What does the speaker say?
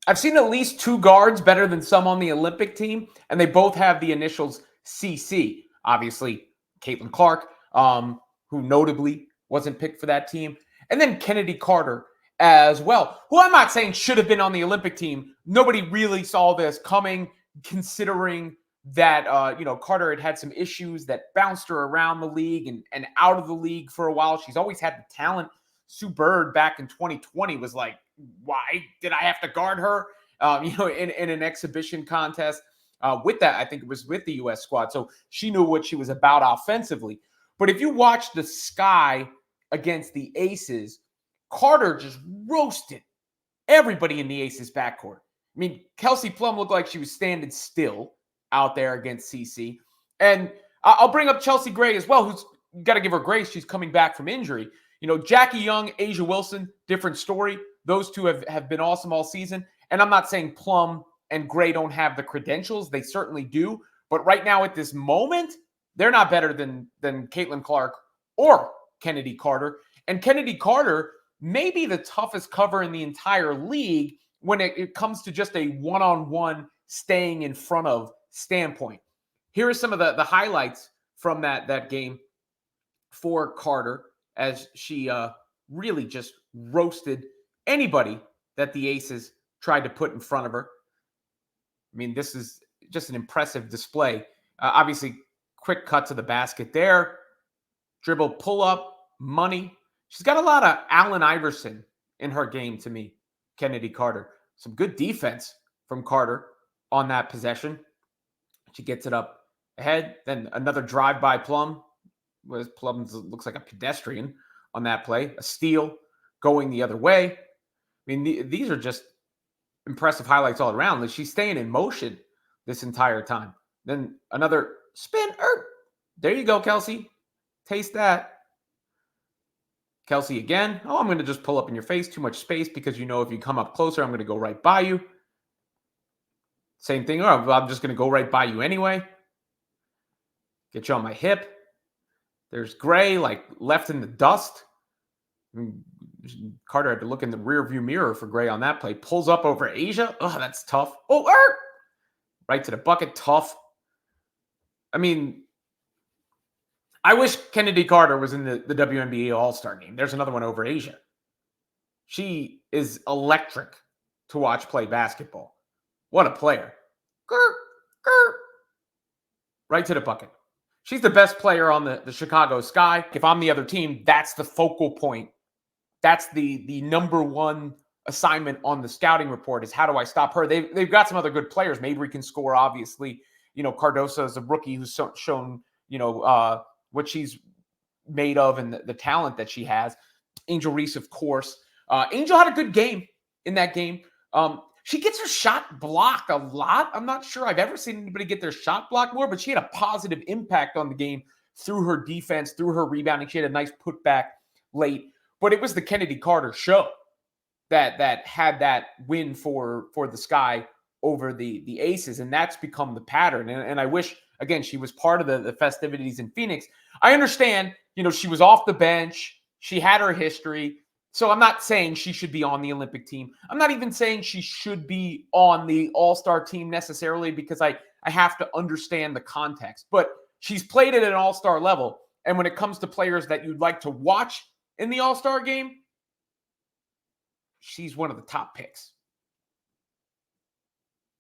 I've seen at least two guards better than some on the Olympic team, and they both have the initials CC. Obviously, Caitlin Clark, who notably wasn't picked for that team, and then Chennedy Carter as well, who I'm not saying should have been on the Olympic team. Nobody really saw this coming, considering that Carter had some issues that bounced her around the league and out of the league for a while. She's always had the talent. Sue Bird back in 2020 was like, why did I have to guard her? In an exhibition contest. With that, I think it was with the U.S. squad. So she knew what she was about offensively. But if you watch the Sky against the Aces, Carter just roasted everybody in the Aces backcourt. I mean, Kelsey Plum looked like she was standing still out there against CC. And I'll bring up Chelsea Gray as well, who's got to give her grace. She's coming back from injury. Jackie Young, Asia Wilson, different story. Those two have been awesome all season. And I'm not saying Plum and Gray don't have the credentials. They certainly do. But right now at this moment, they're not better than Caitlin Clark or Chennedy Carter. And Chennedy Carter may be the toughest cover in the entire league when it comes to just a one-on-one staying in front of standpoint. Here are some of the highlights from that game for Carter, as she really just roasted anybody that the Aces tried to put in front of her. I mean, this is just an impressive display. Obviously, quick cut to the basket there. Dribble, pull up, money. She's got a lot of Allen Iverson in her game to me, Chennedy Carter. Some good defense from Carter on that possession. She gets it up ahead. Then another drive by Plum. Plum looks like a pedestrian on that play. A steal going the other way. I mean, these are just impressive highlights all around. Like, she's staying in motion this entire time. Then another spin. There you go, Kelsey. Taste that. Kelsey again. Oh, I'm going to just pull up in your face. Too much space because if you come up closer, I'm going to go right by you. Same thing. Oh, I'm just going to go right by you anyway. Get you on my hip. There's Gray, left in the dust. I mean, Carter had to look in the rearview mirror for Gray on that play. Pulls up over Asia. Oh, that's tough. Oh, right to the bucket. Tough. I mean, I wish Chennedy Carter was in the WNBA All-Star game. There's another one over Asia. She is electric to watch play basketball. What a player. Right to the bucket. She's the best player on the Chicago Sky. If I'm the other team, that's the focal point. That's the number one assignment on the scouting report is how do I stop her? They've got some other good players. Mabry can score, obviously. Cardoso is a rookie who's shown, what she's made of and the talent that she has. Angel Reese, of course. Angel had a good game in that game. She gets her shot blocked a lot. I'm not sure I've ever seen anybody get their shot blocked more, but she had a positive impact on the game through her defense, through her rebounding. She had a nice putback late. But it was the Chennedy Carter show that had that win for the Sky over the Aces, and that's become the pattern. And I wish, again, she was part of the festivities in Phoenix. I understand, she was off the bench. She had her history. So I'm not saying she should be on the Olympic team. I'm not even saying she should be on the All-Star team necessarily because I have to understand the context. But she's played at an All-Star level. And when it comes to players that you'd like to watch in the All-Star game, she's one of the top picks.